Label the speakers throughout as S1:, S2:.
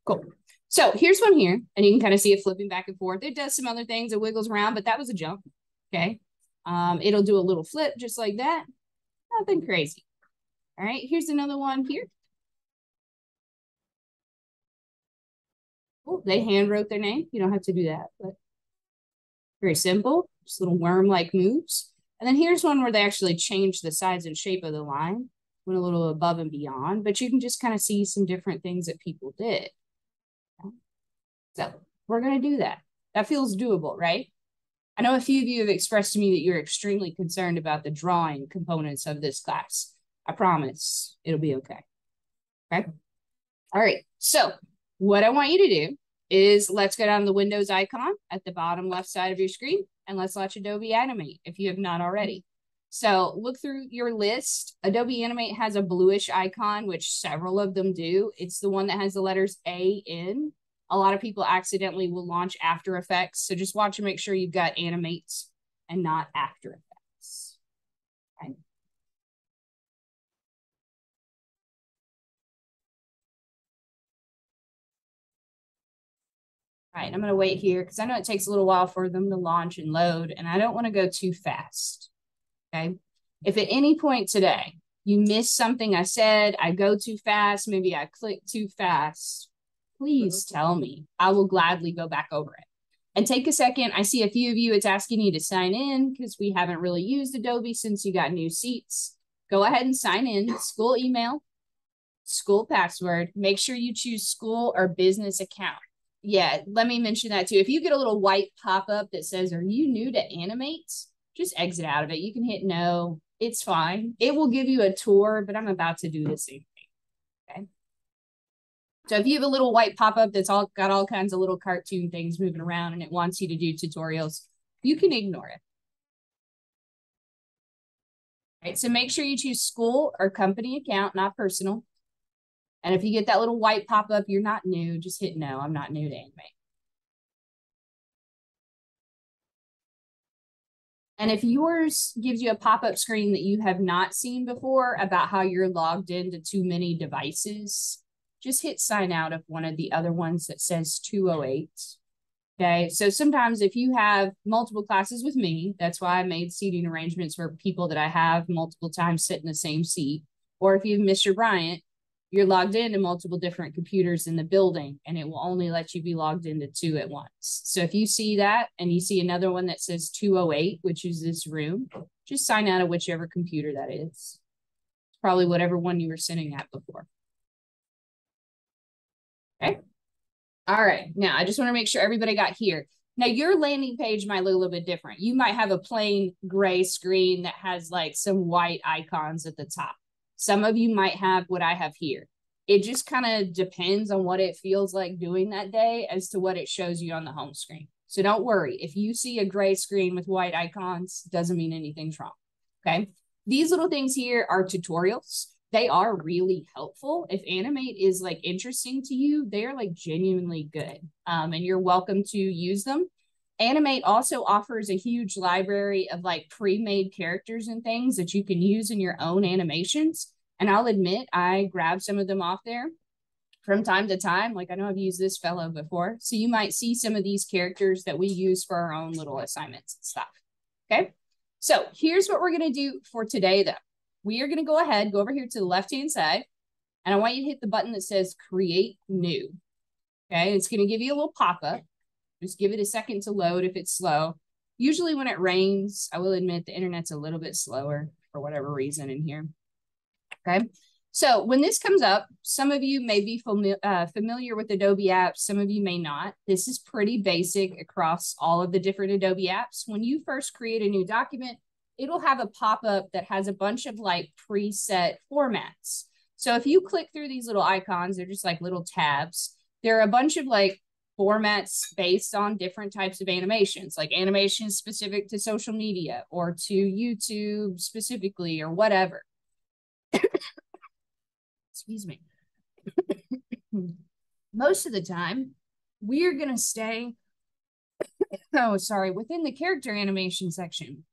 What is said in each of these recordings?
S1: Cool. So here's one here, and you can kind of see it flipping back and forth. It does some other things. It wiggles around, but that was a jump. Okay. It'll do a little flip just like that. Nothing crazy. All right. Here's another one here. Oh, they hand wrote their name. You don't have to do that, but very simple. Just little worm-like moves. And then here's one where they actually changed the size and shape of the line, went a little above and beyond, but you can just kind of see some different things that people did. So we're going to do that. That feels doable, right? I know a few of you have expressed to me that you're extremely concerned about the drawing components of this class. I promise it'll be okay. Okay. All right. So what I want you to do is let's go down to the Windows icon at the bottom left side of your screen and let's launch Adobe Animate if you have not already. So look through your list. Adobe Animate has a bluish icon, which several of them do. It's the one that has the letters A in. A lot of people accidentally will launch After Effects. So just watch and make sure you've got Animate and not After Effects. Okay. All right, I'm going to wait here because I know it takes a little while for them to launch and load, and I don't want to go too fast. Okay. If at any point today you miss something I said, I go too fast, maybe I click too fast, please tell me. I will gladly go back over it. And take a second. I see a few of you, it's asking you to sign in because we haven't really used Adobe since you got new seats. Go ahead and sign in. School email, school password. Make sure you choose school or business account. Yeah, let me mention that too. If you get a little white pop-up that says, are you new to Animate? Just exit out of it. You can hit no. It's fine. It will give you a tour, but I'm about to do the same thing. Okay. So if you have a little white pop-up that's all got all kinds of little cartoon things moving around and it wants you to do tutorials, you can ignore it. All right, so make sure you choose school or company account, not personal. And if you get that little white pop-up, you're not new, just hit no. I'm not new to Animate. And if yours gives you a pop-up screen that you have not seen before about how you're logged into too many devices, just hit sign out of one of the other ones that says 208. Okay, so sometimes if you have multiple classes with me, that's why I made seating arrangements for people that I have multiple times sit in the same seat. Or if you have Mr. Bryant, you're logged into multiple different computers in the building and it will only let you be logged into 2 at once. So if you see that and you see another one that says 208, which is this room, just sign out of whichever computer that is. It's probably whatever one you were sitting at before. Okay. All right. Now I just want to make sure everybody got here. Now your landing page might look a little bit different. You might have a plain gray screen that has like some white icons at the top. Some of you might have what I have here. It just kind of depends on what it feels like doing that day as to what it shows you on the home screen. So don't worry. If you see a gray screen with white icons, doesn't mean anything's wrong. Okay. These little things here are tutorials. They are really helpful. If Animate is like interesting to you, they're like genuinely good. And you're welcome to use them. Animate also offers a huge library of like pre-made characters and things that you can use in your own animations. And I'll admit, I grab some of them off there from time to time. Like I know I've used this fellow before. So you might see some of these characters that we use for our own little assignments and stuff. Okay. So here's what we're going to do for today though. We are going to go ahead, go over here to the left-hand side, and I want you to hit the button that says Create New. Okay. It's going to give you a little pop-up. Just give it a second to load if it's slow. Usually when it rains, I will admit the internet's a little bit slower for whatever reason in here. Okay. So when this comes up, some of you may be familiar with Adobe apps. Some of you may not. This is pretty basic across all of the different Adobe apps. When you first create a new document, it'll have a pop-up that has a bunch of like preset formats. So if you click through these little icons, they're just like little tabs. There are a bunch of like formats based on different types of animations, like animations specific to social media or to YouTube specifically or whatever. Excuse me. Most of the time, we're going to stay, within the character animation section.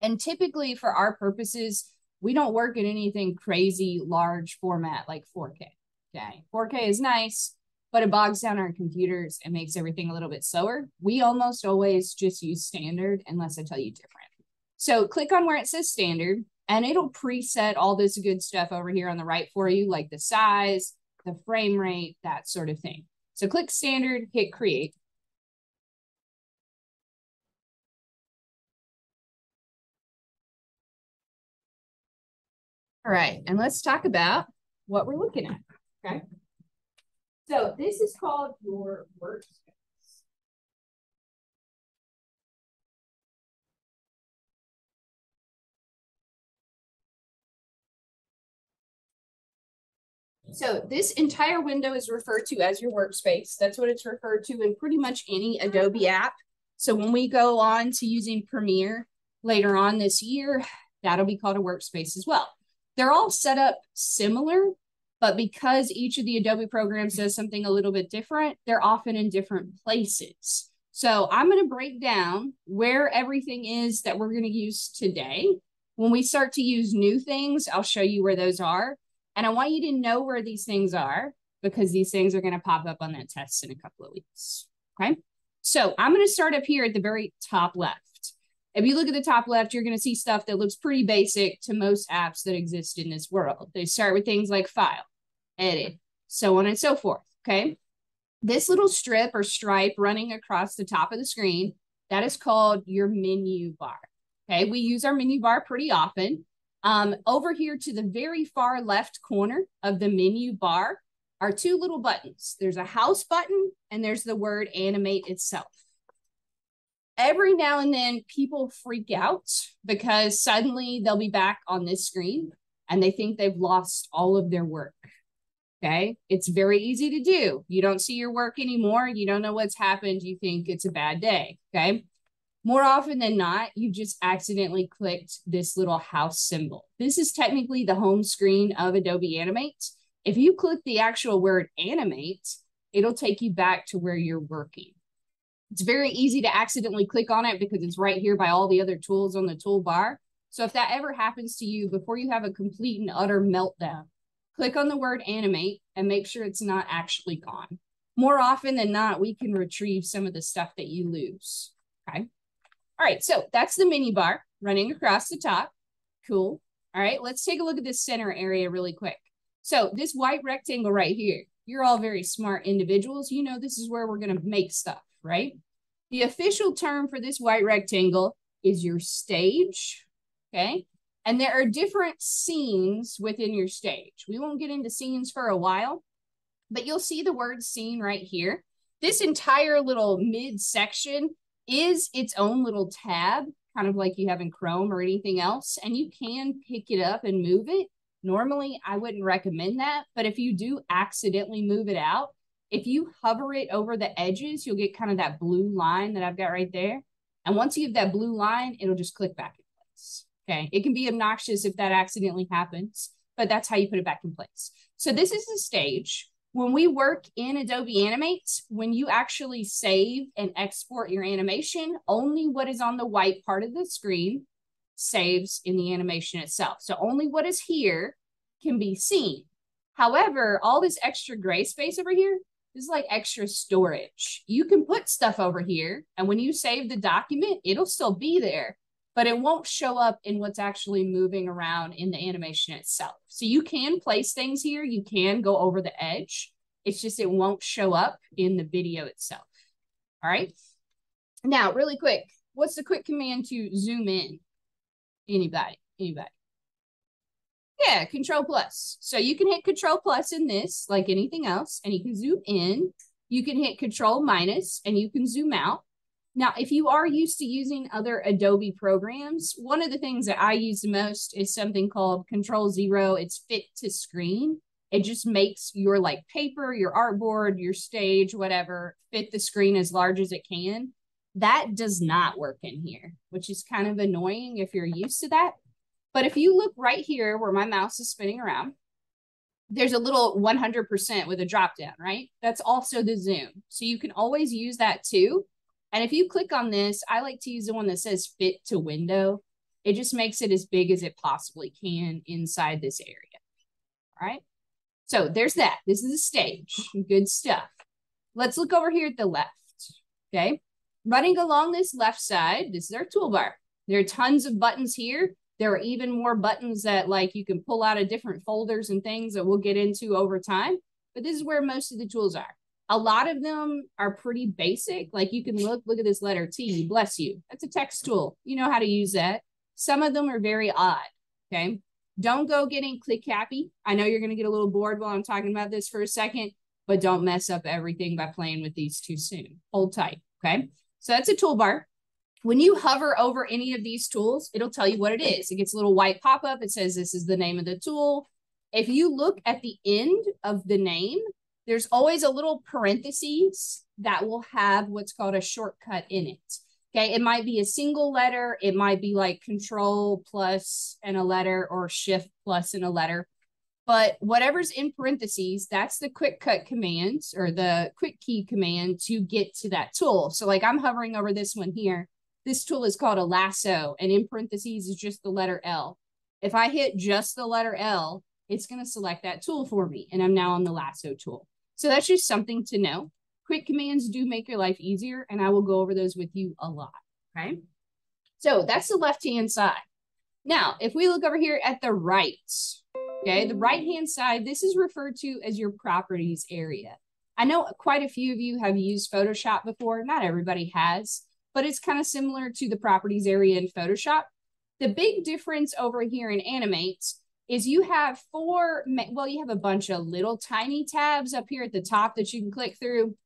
S1: And typically for our purposes, we don't work in anything crazy large format like 4K. Okay. 4K is nice, but it bogs down our computers and makes everything a little bit slower. We almost always just use standard unless I tell you different. So click on where it says standard and it'll preset all this good stuff over here on the right for you, like the size, the frame rate, that sort of thing. So click standard, hit create. All right, and let's talk about what we're looking at, okay? So this is called your workspace. So this entire window is referred to as your workspace. That's what it's referred to in pretty much any Adobe app. So when we go on to using Premiere later on this year, that'll be called a workspace as well. They're all set up similar, but because each of the Adobe programs does something a little bit different, they're often in different places. So I'm going to break down where everything is that we're going to use today. When we start to use new things, I'll show you where those are. And I want you to know where these things are because these things are going to pop up on that test in a couple of weeks. Okay. So I'm going to start up here at the very top left. If you look at the top left, you're going to see stuff that looks pretty basic to most apps that exist in this world. They start with things like file, edit, so on and so forth. Okay. This little strip or stripe running across the top of the screen, that is called your menu bar. Okay. We use our menu bar pretty often. Over here to the very far left corner of the menu bar are two little buttons. There's a house button and there's the word animate itself. Every now and then people freak out because suddenly they'll be back on this screen and they think they've lost all of their work. Okay. It's very easy to do. You don't see your work anymore. You don't know what's happened. You think it's a bad day. Okay. More often than not, you just accidentally clicked this little house symbol. This is technically the home screen of Adobe Animate. If you click the actual word animate, it'll take you back to where you're working. It's very easy to accidentally click on it because it's right here by all the other tools on the toolbar. So if that ever happens to you, before you have a complete and utter meltdown, click on the word animate and make sure it's not actually gone. More often than not, we can retrieve some of the stuff that you lose, okay? All right, so that's the menu bar running across the top. Cool. All right, let's take a look at this center area really quick. So this white rectangle right here, you're all very smart individuals. You know this is where we're going to make stuff, right? The official term for this white rectangle is your stage, okay? And there are different scenes within your stage. We won't get into scenes for a while, but you'll see the word scene right here. This entire little midsection is its own little tab, kind of like you have in Chrome or anything else, and you can pick it up and move it. Normally, I wouldn't recommend that, but if you do accidentally move it out, if you hover it over the edges, you'll get kind of that blue line that I've got right there. And once you have that blue line, it'll just click back in place. Okay, it can be obnoxious if that accidentally happens, but that's how you put it back in place. So this is the stage. When we work in Adobe Animate, when you actually save and export your animation, only what is on the white part of the screen saves in the animation itself. So only what is here can be seen. However, all this extra gray space over here is like extra storage. You can put stuff over here, and when you save the document, it'll still be there, but it won't show up in what's actually moving around in the animation itself. So you can place things here. You can go over the edge. It's just it won't show up in the video itself. All right. Now, really quick, what's the quick command to zoom in? Anybody? Yeah, Control plus. So you can hit Control plus in this, like anything else, and you can zoom in. You can hit Control minus, and you can zoom out. Now, if you are used to using other Adobe programs, one of the things that I use the most is something called Control 0. It's fit to screen. It just makes your like paper, your artboard, your stage, whatever, fit the screen as large as it can. That does not work in here, which is kind of annoying if you're used to that. But if you look right here where my mouse is spinning around, there's a little 100% with a drop down, right? That's also the zoom. So you can always use that too. And if you click on this, I like to use the one that says fit to window. It just makes it as big as it possibly can inside this area. All right. So there's that. This is a stage. Good stuff. Let's look over here at the left, okay? Running along this left side, this is our toolbar. There are tons of buttons here. There are even more buttons that like you can pull out of different folders and things that we'll get into over time. But this is where most of the tools are. A lot of them are pretty basic. Like you can look at this letter T, bless you. That's a text tool. You know how to use that. Some of them are very odd, okay? Don't go getting click happy. I know you're going to get a little bored while I'm talking about this for a second, but don't mess up everything by playing with these too soon. Hold tight, okay? So that's a toolbar. When you hover over any of these tools, it'll tell you what it is. It gets a little white pop-up. It says this is the name of the tool. If you look at the end of the name, there's always a little parentheses that will have what's called a shortcut in it. Okay, it might be a single letter. It might be like control plus and a letter or shift plus and a letter. But whatever's in parentheses, that's the quick cut command or the quick key command to get to that tool. So like I'm hovering over this one here. This tool is called a lasso, and in parentheses is just the letter L. If I hit just the letter L, it's going to select that tool for me, and I'm now on the lasso tool. So that's just something to know. Quick commands do make your life easier, and I will go over those with you a lot, okay? So that's the left-hand side. Now, if we look over here at the right, okay, the right-hand side, this is referred to as your properties area. I know quite a few of you have used Photoshop before. Not everybody has, but it's kind of similar to the properties area in Photoshop. The big difference over here in Animate is you have you have a bunch of little tiny tabs up here at the top that you can click through.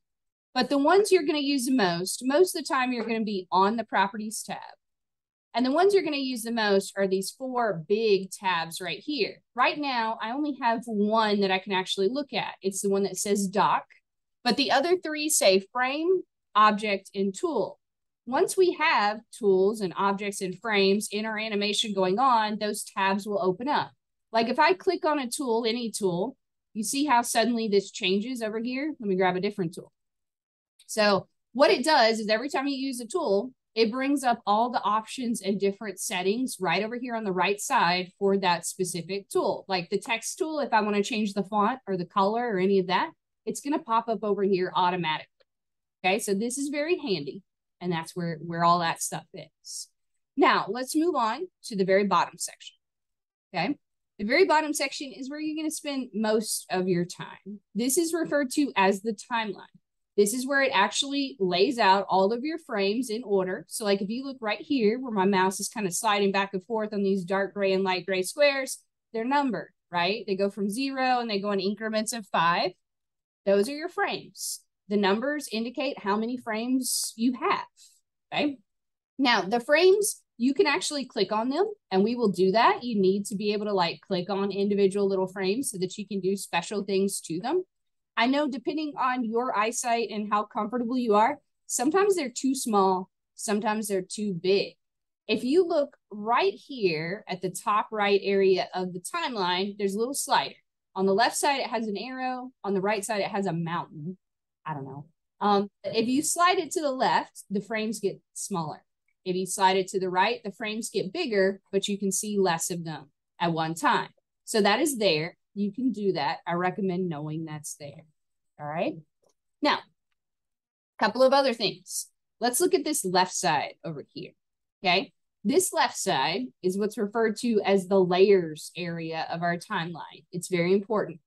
S1: But the ones you're going to use the most of the time, you're going to be on the Properties tab. And the ones you're going to use the most are these 4 big tabs right here. Right now, I only have one that I can actually look at. It's the one that says Dock. But the other 3 say Frame, Object, and Tool. Once we have tools and objects and frames in our animation going on, those tabs will open up. Like if I click on a tool, any tool, you see how suddenly this changes over here? Let me grab a different tool. So what it does is every time you use a tool, it brings up all the options and different settings right over here on the right side for that specific tool. Like the text tool, if I want to change the font or the color or any of that, it's going to pop up over here automatically. Okay, so this is very handy. And that's where all that stuff is. Now, let's move on to the very bottom section, okay? The very bottom section is where you're going to spend most of your time. This is referred to as the timeline. This is where it actually lays out all of your frames in order. So like if you look right here where my mouse is kind of sliding back and forth on these dark gray and light gray squares, they're numbered, right? They go from 0 and they go in increments of 5. Those are your frames. The numbers indicate how many frames you have, okay? Now, the frames, you can actually click on them, and we will do that. You need to be able to like click on individual little frames so that you can do special things to them. I know depending on your eyesight and how comfortable you are, sometimes they're too small, sometimes they're too big. If you look right here at the top right area of the timeline, there's a little slider. On the left side, it has an arrow. On the right side, it has a mountain. I don't know. If you slide it to the left, the frames get smaller. If you slide it to the right, the frames get bigger, but you can see less of them at one time. So that is there. You can do that. I recommend knowing that's there. All right. Now, a couple of other things. Let's look at this left side over here. Okay. This left side is what's referred to as the layers area of our timeline. It's very important.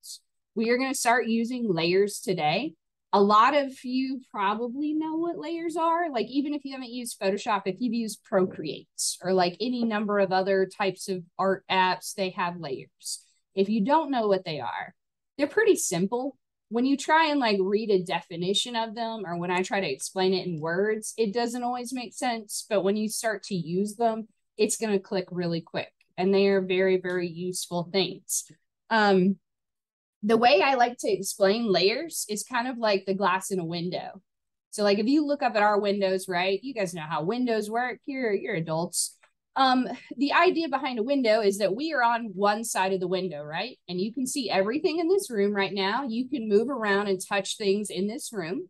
S1: We are going to start using layers today. A lot of you probably know what layers are. Like even if you haven't used Photoshop, if you've used Procreate or like any number of other types of art apps, they have layers. If you don't know what they are, they're pretty simple. When you try and like read a definition of them, or when I try to explain it in words, it doesn't always make sense. But when you start to use them, it's going to click really quick. And they are very, very useful things. The way I like to explain layers is kind of like the glass in a window. So like if you look up at our windows, right? You guys know how windows work. You're adults. The idea behind a window is that we are on one side of the window, right? And you can see everything in this room right now. You can move around and touch things in this room.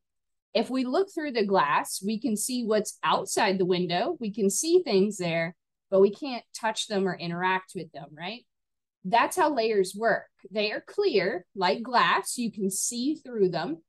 S1: If we look through the glass, we can see what's outside the window. We can see things there, but we can't touch them or interact with them, right? That's how layers work. They are clear, like glass. You can see through them,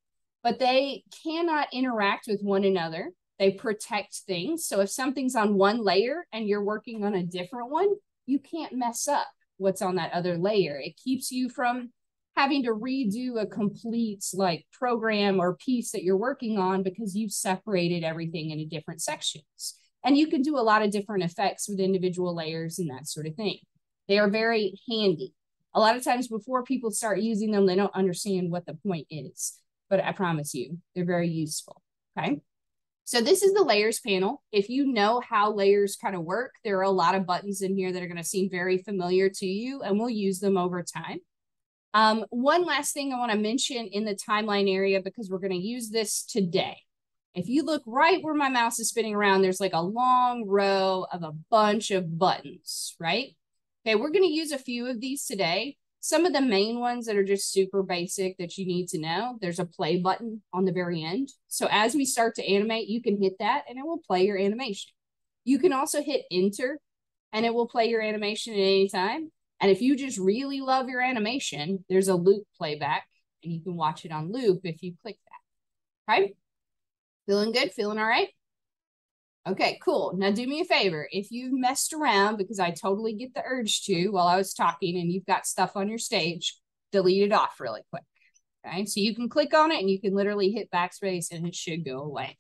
S1: but they cannot interact with one another. They protect things. So if something's on one layer and you're working on a different one, you can't mess up what's on that other layer. It keeps you from having to redo a complete like program or piece that you're working on because you've separated everything into different sections. And you can do a lot of different effects with individual layers and that sort of thing. They are very handy. A lot of times before people start using them, they don't understand what the point is. But I promise you, they're very useful, okay? So this is the layers panel. If you know how layers kind of work, there are a lot of buttons in here that are going to seem very familiar to you, and we'll use them over time. One last thing I want to mention in the timeline area, because we're going to use this today. If you look right where my mouse is spinning around, there's like a long row of a bunch of buttons, right? Okay, we're going to use a few of these today. Some of the main ones that are just super basic that you need to know, there's a play button on the very end. So as we start to animate, you can hit that and it will play your animation. You can also hit enter and it will play your animation at any time. And if you just really love your animation, there's a loop playback and you can watch it on loop if you click that. Okay? Feeling good? Feeling all right? Okay, cool. Now do me a favor. If you've messed around, because I totally get the urge to while I was talking and you've got stuff on your stage, delete it off really quick. Okay, so you can click on it and you can literally hit backspace and it should go away.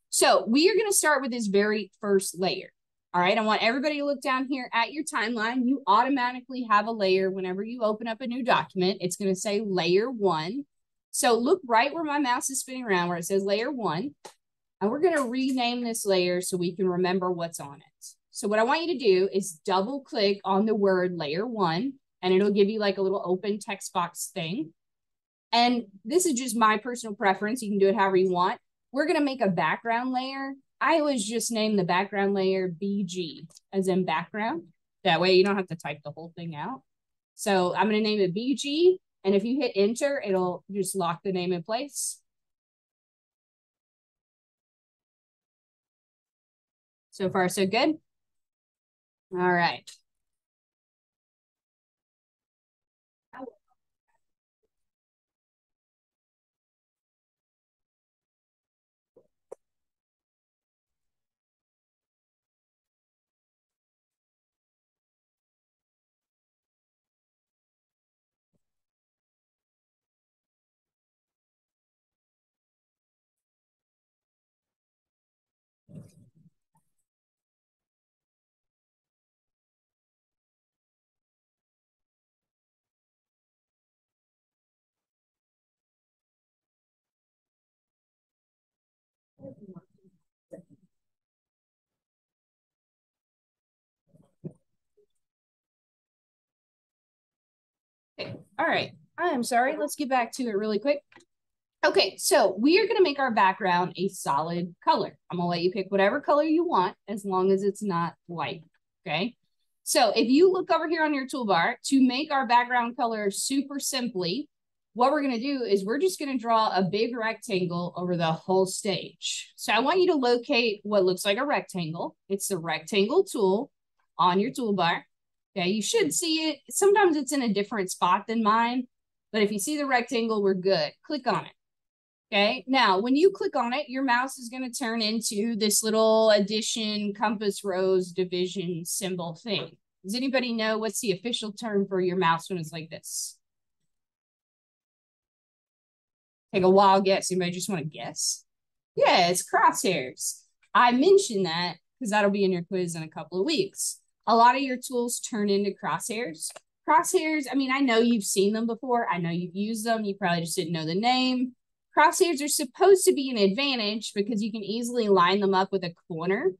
S1: So we are going to start with this very first layer. All right, I want everybody to look down here at your timeline. You automatically have a layer whenever you open up a new document. It's going to say layer 1. So look right where my mouse is spinning around where it says layer 1. And we're going to rename this layer so we can remember what's on it. So what I want you to do is double click on the word layer 1, and it'll give you like a little open text box thing. And this is just my personal preference. You can do it however you want. We're going to make a background layer. I always just name the background layer BG, as in background. That way you don't have to type the whole thing out. So I'm going to name it BG. And if you hit enter, it'll just lock the name in place. So far, so good. All right. Okay. All right. I'm sorry. Let's get back to it really quick. Okay, so we are going to make our background a solid color. I'm going to let you pick whatever color you want as long as it's not white, okay? So if you look over here on your toolbar, to make our background color super simply, what we're going to do is we're just going to draw a big rectangle over the whole stage. So I want you to locate what looks like a rectangle. It's the rectangle tool on your toolbar. Okay, you should see it. Sometimes it's in a different spot than mine, but if you see the rectangle, we're good. Click on it. Okay, now when you click on it, your mouse is going to turn into this little addition, compass, rose, division symbol thing. Does anybody know what's the official term for your mouse when it's like this? Take a wild guess. Anybody just want to guess? Yeah, it's crosshairs. I mentioned that because that'll be in your quiz in a couple of weeks. A lot of your tools turn into crosshairs. Crosshairs, I mean, I know you've seen them before. I know you've used them. You probably just didn't know the name. Crosshairs are supposed to be an advantage because you can easily line them up with a corner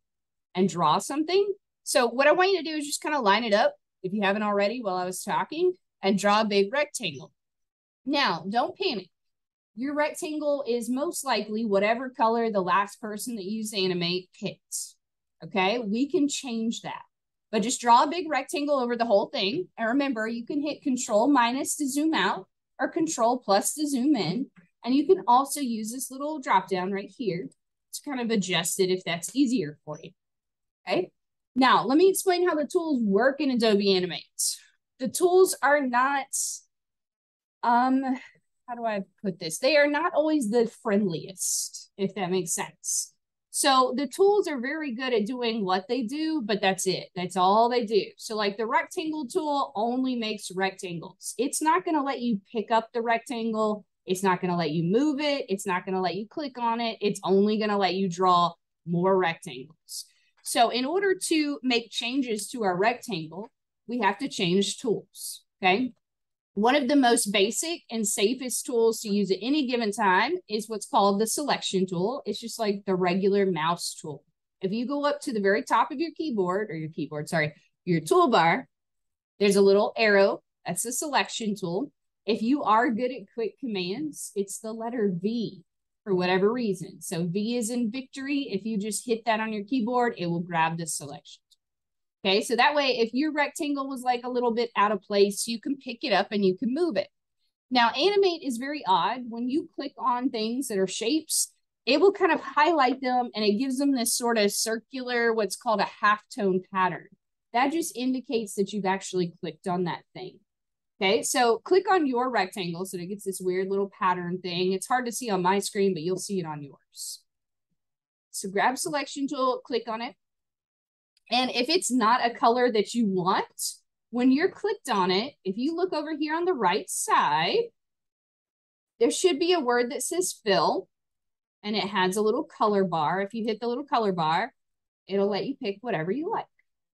S1: and draw something. So what I want you to do is just kind of line it up, if you haven't already while I was talking, and draw a big rectangle. Now, don't panic. Your rectangle is most likely whatever color the last person that used Animate picked. Okay, we can change that. But just draw a big rectangle over the whole thing. And remember, you can hit Control- to zoom out or Control+ to zoom in. And you can also use this little drop down right here to kind of adjust it if that's easier for you. Okay. Now, let me explain how the tools work in Adobe Animate. The tools are not how do I put this? They are not always the friendliest, if that makes sense. So the tools are very good at doing what they do, but that's it. That's all they do. So like the rectangle tool only makes rectangles. It's not going to let you pick up the rectangle. It's not going to let you move it. It's not going to let you click on it. It's only going to let you draw more rectangles. So in order to make changes to our rectangle, we have to change tools, okay? One of the most basic and safest tools to use at any given time is what's called the selection tool. It's just like the regular mouse tool. If you go up to the very top of your keyboard, or your toolbar, there's a little arrow. That's the selection tool. If you are good at quick commands, it's the letter V for whatever reason. So V is in victory. If you just hit that on your keyboard, it will grab the selection. Okay, so that way, if your rectangle was like a little bit out of place, you can pick it up and you can move it. Now, animate is very odd. When you click on things that are shapes, it will kind of highlight them and it gives them this sort of circular, what's called a halftone pattern. That just indicates that you've actually clicked on that thing. Okay, so click on your rectangle so that it gets this weird little pattern thing. It's hard to see on my screen, but you'll see it on yours. So grab selection tool, click on it. And if it's not a color that you want, when you're clicked on it, if you look over here on the right side, there should be a word that says fill, and it has a little color bar. If you hit the little color bar, it'll let you pick whatever you like.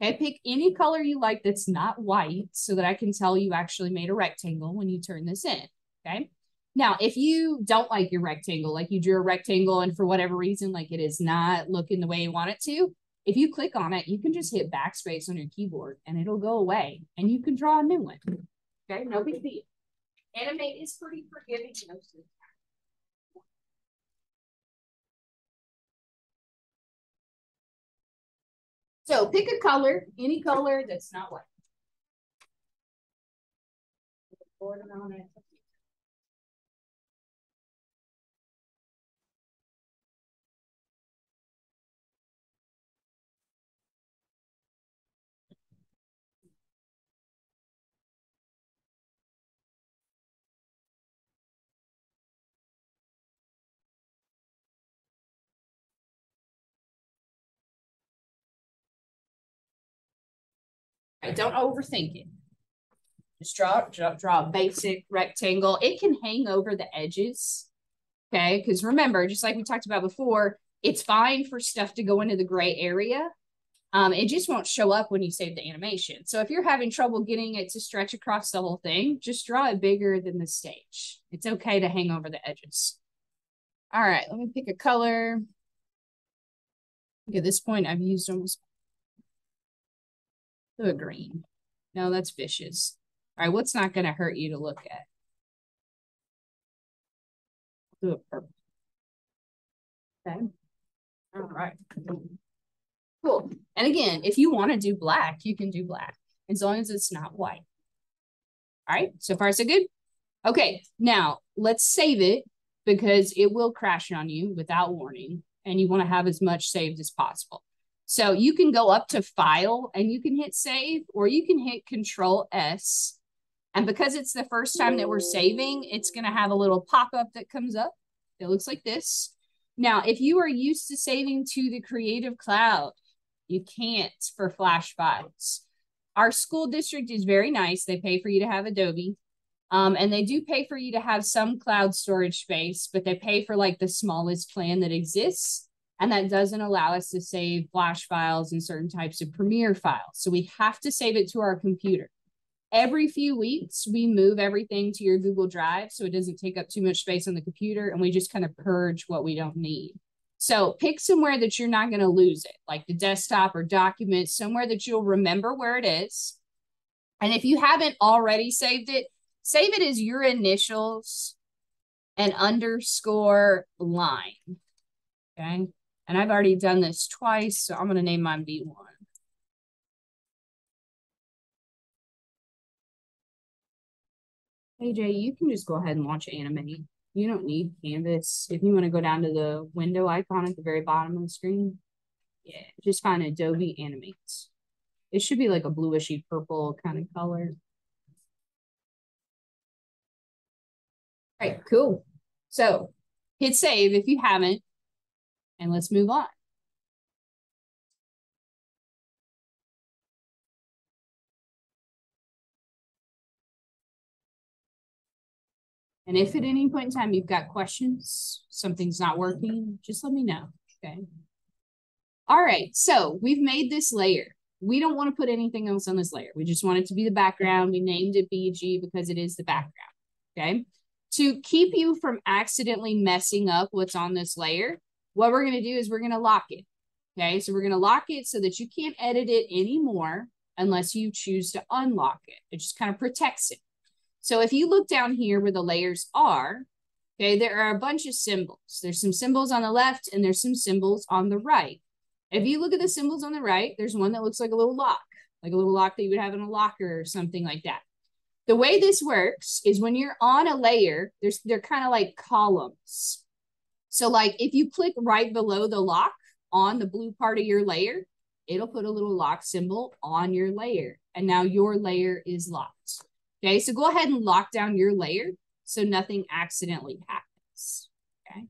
S1: Okay, pick any color you like that's not white so that I can tell you actually made a rectangle when you turn this in, okay? Now, if you don't like your rectangle, like you drew a rectangle and for whatever reason, like it is not looking the way you want it to, if you click on it, you can just hit backspace on your keyboard and it'll go away and you can draw a new one. Okay, no big deal. Animate is pretty forgiving most of the time. So pick a color, any color that's not white. On it. Right, don't overthink it. Just draw a basic rectangle. It can hang over the edges, okay? Because remember, just like we talked about before, it's fine for stuff to go into the gray area. It just won't show up when you save the animation. So if you're having trouble getting it to stretch across the whole thing, just draw it bigger than the stage. It's okay to hang over the edges. All right, let me pick a color. At this point, I've used almost a green. No, that's vicious. All right, what's not going to hurt you to look at? Do a purple. Okay. All right. Cool. And again, if you want to do black, you can do black as long as it's not white. All right. So far, so good. Okay. Now let's save it because it will crash on you without warning. And you want to have as much saved as possible. So you can go up to File and you can hit Save, or you can hit Control S. And because it's the first time that we're saving, it's going to have a little pop-up that comes up. It looks like this. Now, if you are used to saving to the Creative Cloud, you can't for Flash files. Our school district is very nice. They pay for you to have Adobe. And they do pay for you to have some cloud storage space, but they pay for like the smallest plan that exists. And that doesn't allow us to save Flash files and certain types of Premiere files. So we have to save it to our computer. Every few weeks, we move everything to your Google Drive so it doesn't take up too much space on the computer, and we just kind of purge what we don't need. So pick somewhere that you're not going to lose it, like the desktop or documents, somewhere that you'll remember where it is. And if you haven't already saved it, save it as your initials and underscore line. Okay. And I've already done this twice, so I'm going to name mine B1. AJ, you can just go ahead and launch Animate. You don't need Canvas. If you want to go down to the window icon at the very bottom of the screen, yeah, just find Adobe Animate. It should be like a bluishy purple kind of color. All right, cool. So hit save if you haven't, and let's move on. And if at any point in time you've got questions, something's not working, just let me know, okay? All right, so we've made this layer. We don't want to put anything else on this layer. We just want it to be the background. We named it BG because it is the background, okay? To keep you from accidentally messing up what's on this layer, what we're going to do is we're going to lock it, okay? So we're going to lock it so that you can't edit it anymore unless you choose to unlock it. It just kind of protects it. So if you look down here where the layers are, okay, there are a bunch of symbols. There's some symbols on the left and there's some symbols on the right. If you look at the symbols on the right, there's one that looks like a little lock that you would have in a locker or something like that. The way this works is when you're on a layer, they're kind of like columns. So like if you click right below the lock on the blue part of your layer, it'll put a little lock symbol on your layer. And now your layer is locked. Okay, so go ahead and lock down your layer so nothing accidentally happens. Okay.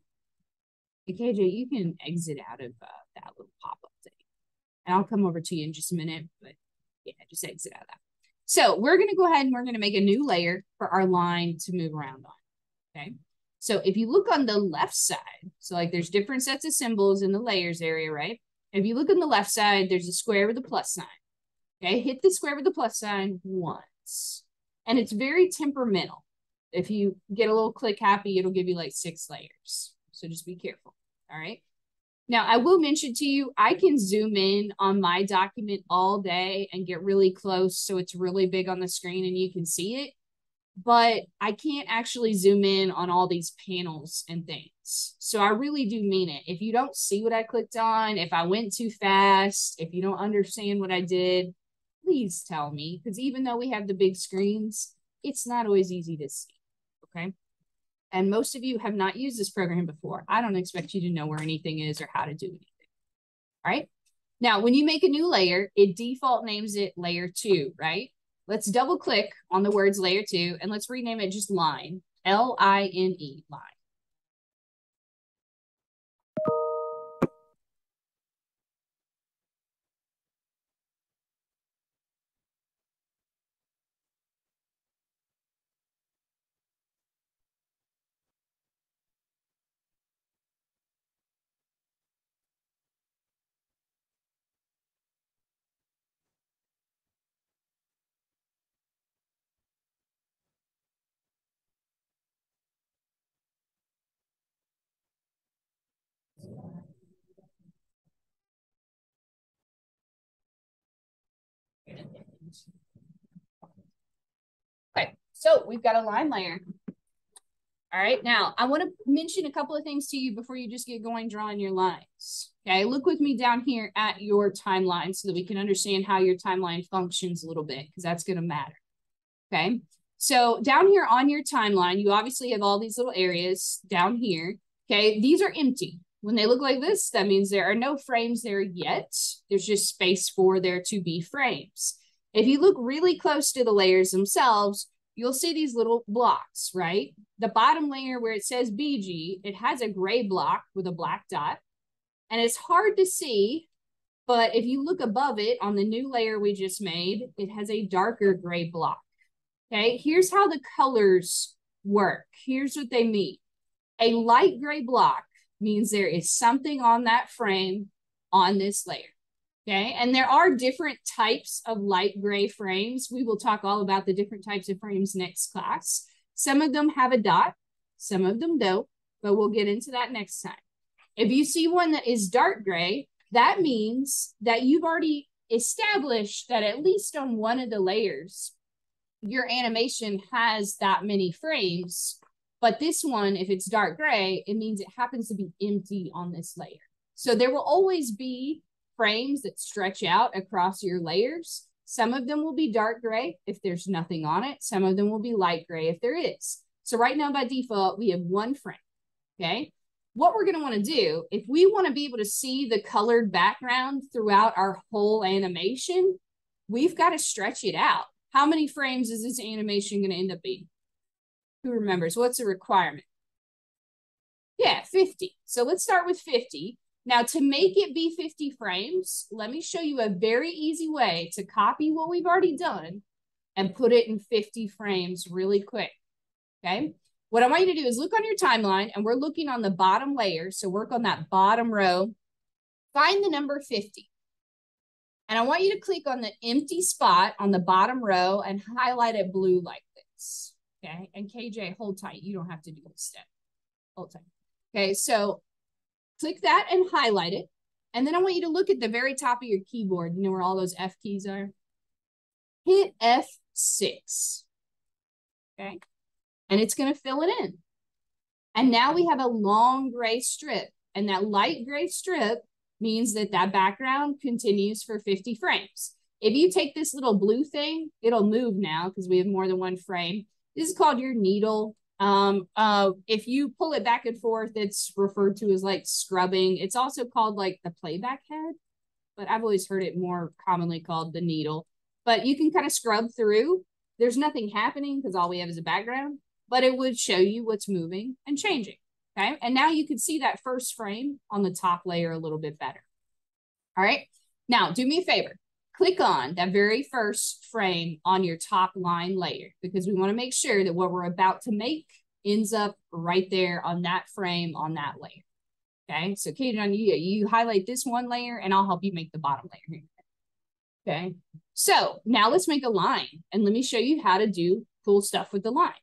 S1: Hey, KJ, you can exit out of that little pop-up thing. And I'll come over to you in just a minute, but yeah, just exit out of that. So we're going to go ahead and we're going to make a new layer for our line to move around on. Okay. So if you look on the left side, so like there's different sets of symbols in the layers area, right? If you look on the left side, there's a square with a plus sign. Okay. Hit the square with the plus sign once. And it's very temperamental. If you get a little click happy, it'll give you like 6 layers. So just be careful. All right. Now, I will mention to you, I can zoom in on my document all day and get really close so it's really big on the screen and you can see it. But I can't actually zoom in on all these panels and things. So I really do mean it. If you don't see what I clicked on, if I went too fast, if you don't understand what I did, please tell me, because even though we have the big screens, it's not always easy to see, okay? And most of you have not used this program before. I don't expect you to know where anything is or how to do anything, all right? Now, when you make a new layer, it default names it layer 2, right? Let's double click on the words layer 2 and let's rename it just line, L-I-N-E, line. Okay, so we've got a line layer. All right, now I want to mention a couple of things to you before you just get going drawing your lines. Okay, look with me down here at your timeline so that we can understand how your timeline functions a little bit, because that's going to matter. Okay, so down here on your timeline, you obviously have all these little areas down here. Okay, these are empty. When they look like this, that means there are no frames there yet. There's just space for there to be frames. If you look really close to the layers themselves, you'll see these little blocks, right? The bottom layer where it says BG, it has a gray block with a black dot. And it's hard to see, but if you look above it on the new layer we just made, it has a darker gray block. Okay, here's how the colors work. Here's what they mean. A light gray block means there is something on that frame on this layer. Okay, and there are different types of light gray frames. We will talk all about the different types of frames next class. Some of them have a dot, some of them don't, but we'll get into that next time. If you see one that is dark gray, that means that you've already established that at least on one of the layers, your animation has that many frames. But this one, if it's dark gray, it means it happens to be empty on this layer. So there will always be frames that stretch out across your layers. Some of them will be dark gray if there's nothing on it. Some of them will be light gray if there is. So right now by default, we have one frame, okay? What we're gonna wanna do, if we wanna be able to see the colored background throughout our whole animation, we've gotta stretch it out. How many frames is this animation gonna end up being? Who remembers? What's a requirement? Yeah, 50. So let's start with 50. Now, to make it be 50 frames, let me show you a very easy way to copy what we've already done and put it in 50 frames really quick, okay? What I want you to do is look on your timeline, and we're looking on the bottom layer, so work on that bottom row. Find the number 50. And I want you to click on the empty spot on the bottom row and highlight it blue like this, okay? And KJ, hold tight. You don't have to do this step. Hold tight. Okay, so click that and highlight it. And then I want you to look at the very top of your keyboard. You know where all those F keys are? Hit F6, okay? And it's going to fill it in. And now we have a long gray strip. And that light gray strip means that that background continues for 50 frames. If you take this little blue thing, it'll move now because we have more than one frame. This is called your needle. If you pull it back and forth, it's referred to as like scrubbing. It's also called like the playback head, but I've always heard it more commonly called the needle. But you can kind of scrub through. There's nothing happening because all we have is a background, but it would show you what's moving and changing. Okay, and now you can see that first frame on the top layer a little bit better. All right, now do me a favor. Click on that very first frame on your top line layer because we want to make sure that what we're about to make ends up right there on that frame on that layer. Okay, so Kaden, you highlight this one layer and I'll help you make the bottom layer. Okay, so now let's make a line and let me show you how to do cool stuff with the line.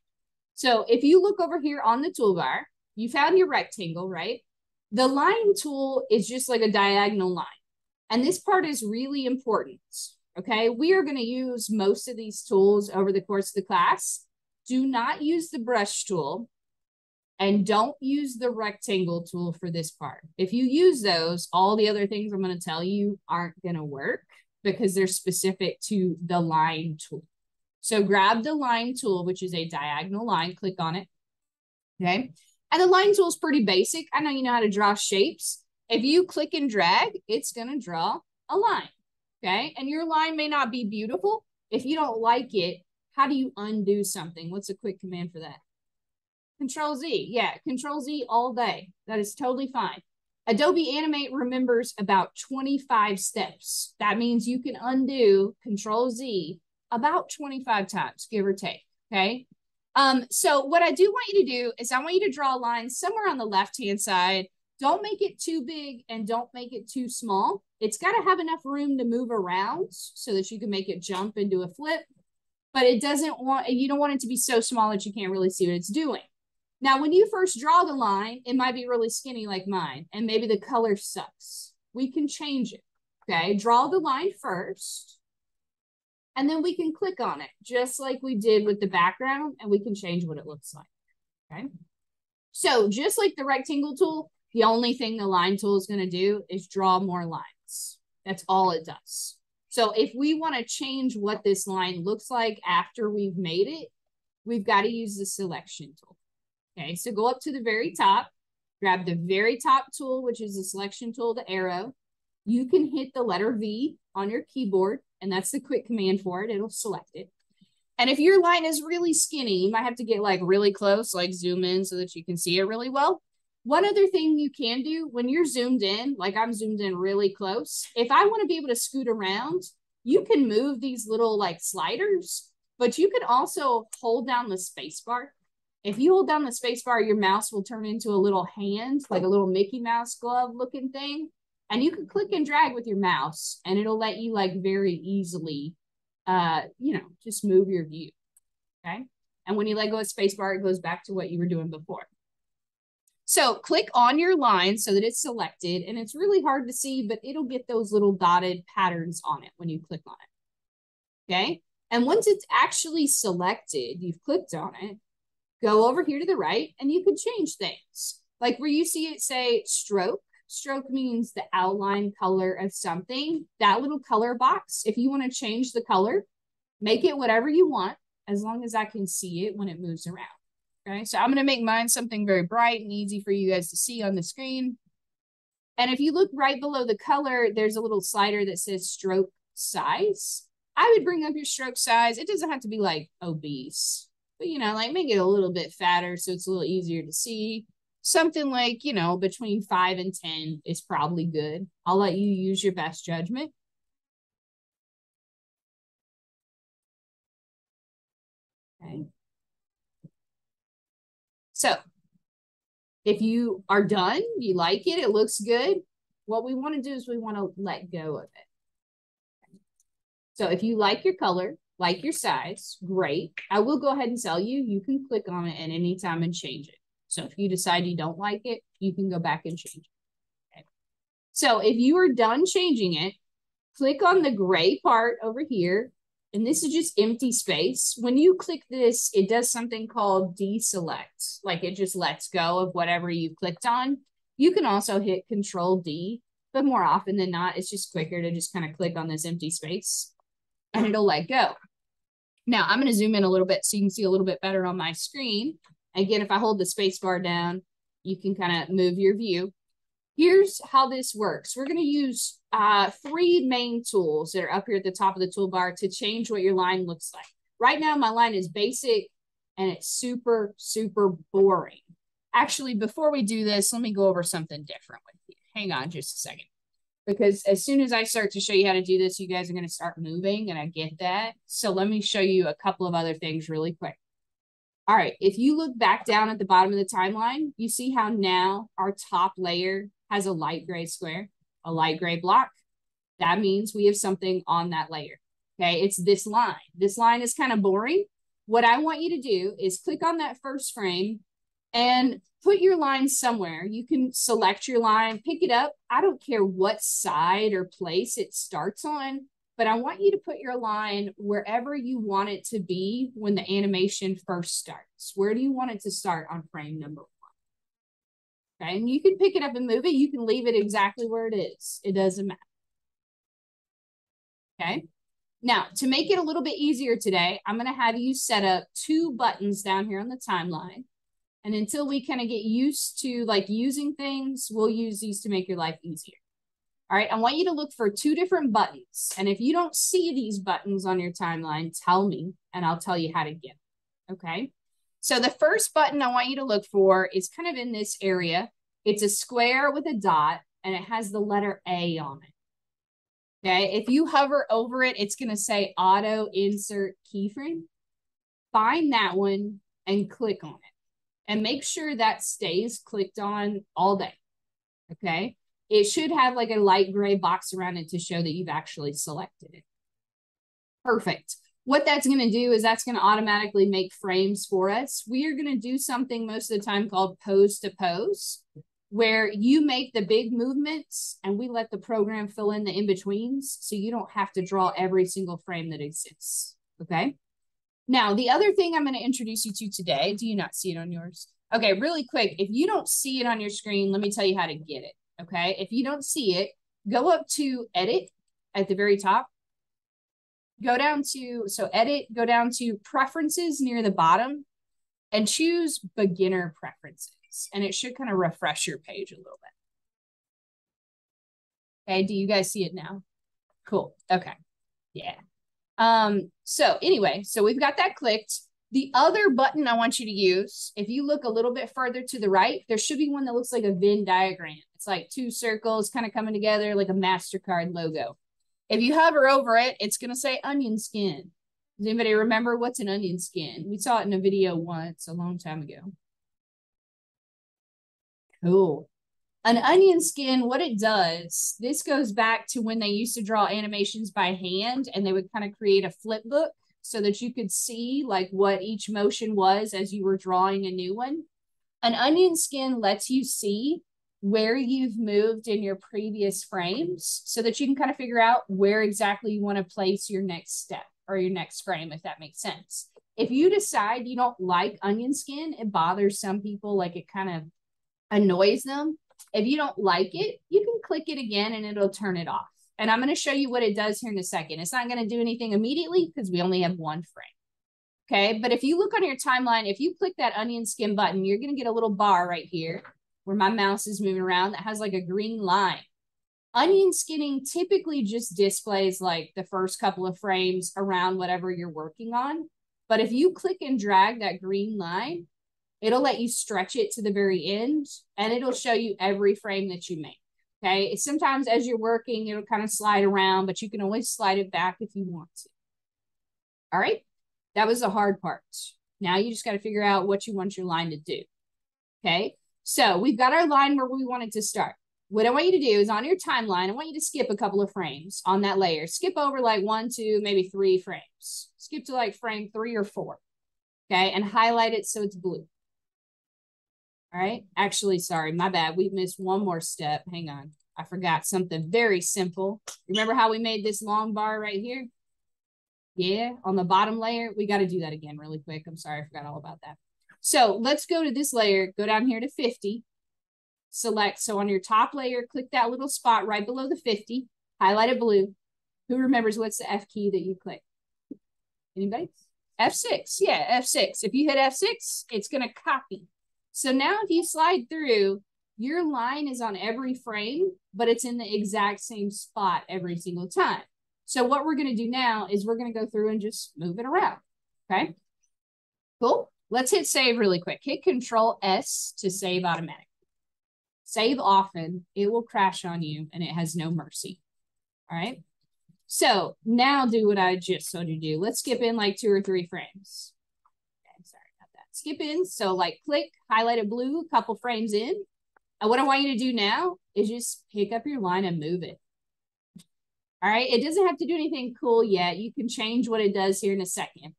S1: So if you look over here on the toolbar, you found your rectangle, right? The line tool is just like a diagonal line. And this part is really important, okay? We are going to use most of these tools over the course of the class. Do not use the brush tool and don't use the rectangle tool for this part. If you use those, all the other things I'm going to tell you aren't going to work because they're specific to the line tool. So grab the line tool, which is a diagonal line, click on it, okay? And the line tool is pretty basic. I know you know how to draw shapes. If you click and drag, it's going to draw a line, okay? And your line may not be beautiful. If you don't like it, how do you undo something? What's a quick command for that? Control Z. Yeah, Control Z all day. That is totally fine. Adobe Animate remembers about 25 steps. That means you can undo Control Z about 25 times, give or take, okay? So what I do want you to do is I want you to draw a line somewhere on the left-hand side. Don't make it too big and don't make it too small. It's got to have enough room to move around so that you can make it jump into a flip, but you don't want it to be so small that you can't really see what it's doing. Now, when you first draw the line, it might be really skinny like mine, and maybe the color sucks. We can change it, okay? Draw the line first, and then we can click on it, just like we did with the background, and we can change what it looks like, okay? So just like the rectangle tool, the only thing the line tool is going to do is draw more lines. That's all it does. So if we want to change what this line looks like after we've made it, we've got to use the selection tool. Okay, so go up to the very top, grab the very top tool, which is the selection tool, the arrow. You can hit the letter V on your keyboard, and that's the quick command for it. It'll select it. And if your line is really skinny, you might have to get like really close, like zoom in so that you can see it really well. One other thing you can do when you're zoomed in, like I'm zoomed in really close, if I want to be able to scoot around, you can move these little like sliders, but you could also hold down the space bar. If you hold down the space bar, your mouse will turn into a little hand, like a little Mickey Mouse glove looking thing. And you can click and drag with your mouse and it'll let you like very easily, just move your view, okay? And when you let go of space bar, it goes back to what you were doing before. So click on your line so that it's selected, and it's really hard to see, but it'll get those little dotted patterns on it when you click on it, okay? And once it's actually selected, you've clicked on it, go over here to the right, and you can change things. Like where you see it say stroke. Stroke means the outline color of something. That little color box, if you want to change the color, make it whatever you want, as long as I can see it when it moves around. Okay, so I'm going to make mine something very bright and easy for you guys to see on the screen. And if you look right below the color, there's a little slider that says stroke size. I would bring up your stroke size. It doesn't have to be like obese. but like make it a little bit fatter so it's a little easier to see. Something like, between 5 and 10 is probably good. I'll let you use your best judgment. Okay. So if you are done, you like it, it looks good, what we want to do is we want to let go of it. So if you like your color, like your size, great. I will go ahead and tell you, you can click on it at any time and change it. So if you decide you don't like it, you can go back and change it. Okay. So if you are done changing it, click on the gray part over here. And this is just empty space. When you click this, it does something called deselect. Like it just lets go of whatever you clicked on. You can also hit Control D, but more often than not, it's just quicker to just kind of click on this empty space and it'll let go. Now I'm going to zoom in a little bit so you can see a little bit better on my screen. Again, if I hold the space bar down, you can kind of move your view. Here's how this works. We're going to use 3 main tools that are up here at the top of the toolbar to change what your line looks like. Right now, my line is basic and it's super, super boring. Actually, before we do this, let me go over something different with you. Hang on just a second. Because as soon as I start to show you how to do this, you guys are going to start moving, and I get that. So let me show you a couple of other things really quick. All right, if you look back down at the bottom of the timeline, you see how now our top layer has a light gray square, a light gray block. That means we have something on that layer. Okay, it's this line. This line is kind of boring. What I want you to do is click on that first frame and put your line somewhere. You can select your line, pick it up. I don't care what side or place it starts on, but I want you to put your line wherever you want it to be when the animation first starts. Where do you want it to start on frame number 1? Okay, and you can pick it up and move it. You can leave it exactly where it is. It doesn't matter. Okay, now to make it a little bit easier today, I'm going to have you set up 2 buttons down here on the timeline. And until we kind of get used to like using things, we'll use these to make your life easier. All right, I want you to look for 2 different buttons. And if you don't see these buttons on your timeline, tell me, and I'll tell you how to get them. Okay, so the first button I want you to look for is kind of in this area. It's a square with a dot, and it has the letter A on it. Okay, if you hover over it, it's going to say Auto Insert Keyframe. Find that one and click on it. And make sure that stays clicked on all day. Okay, it should have like a light gray box around it to show that you've actually selected it. Perfect. What that's going to do is that's going to automatically make frames for us. We are going to do something most of the time called pose to pose, where you make the big movements and we let the program fill in the in-betweens so you don't have to draw every single frame that exists. Okay. Now, the other thing I'm going to introduce you to today, do you not see it on yours? Okay, really quick. If you don't see it on your screen, let me tell you how to get it. Okay, if you don't see it, go up to Edit at the very top. Go down to, Edit, go down to Preferences near the bottom and choose Beginner Preferences. And it should kind of refresh your page a little bit. Okay, do you guys see it now? Cool, okay, yeah. So anyway, so we've got that clicked. The other button I want you to use, if you look a little bit further to the right, there should be one that looks like a Venn diagram. It's like 2 circles kind of coming together like a MasterCard logo. If you hover over it, it's going to say onion skin. Does anybody remember what's an onion skin? We saw it in a video once a long time ago. Cool. An onion skin, what it does, this goes back to when they used to draw animations by hand and they would kind of create a flip book so that you could see like what each motion was as you were drawing a new one. An onion skin lets you see where you've moved in your previous frames so that you can kind of figure out where exactly you want to place your next step or your next frame, if that makes sense. If you decide you don't like onion skin, it bothers some people, like it kind of annoys them. If you don't like it, you can click it again and it'll turn it off. And I'm going to show you what it does here in a second. It's not going to do anything immediately because we only have 1 frame. Okay, but if you look on your timeline, if you click that onion skin button, you're going to get a little bar right here where my mouse is moving around that has like a green line. Onion skinning typically just displays like the first couple of frames around whatever you're working on. But if you click and drag that green line, it'll let you stretch it to the very end, and it'll show you every frame that you make. Okay. Sometimes as you're working, it'll kind of slide around, but you can always slide it back if you want to. All right. That was the hard part. Now you just got to figure out what you want your line to do. Okay. So we've got our line where we want it to start. What I want you to do is on your timeline, I want you to skip a couple of frames on that layer. Skip over like 1, 2, maybe 3 frames. Skip to like frame 3 or 4. Okay. And highlight it so it's blue. All right. Actually, sorry, my bad. We missed one more step. Hang on. I forgot something very simple. Remember how we made this long bar right here? Yeah, on the bottom layer. We got to do that again really quick. I'm sorry, I forgot all about that. So let's go to this layer. Go down here to 50. Select. So on your top layer, click that little spot right below the 50. Highlight it blue. Who remembers what's the F key that you click? Anybody? F6. Yeah, F6. If you hit F6, it's going to copy. So now if you slide through, your line is on every frame, but it's in the exact same spot every single time. So what we're going to do now is we're going to go through and just move it around. Okay. Cool. Let's hit save really quick. Hit Control S to save automatically. Save often. It will crash on you and it has no mercy. All right. So now do what I just told you to do. Let's skip in like 2 or 3 frames. Skip in. So like click, highlight it blue, a couple frames in. And what I want you to do now is just pick up your line and move it. All right. It doesn't have to do anything cool yet. You can change what it does here in a second.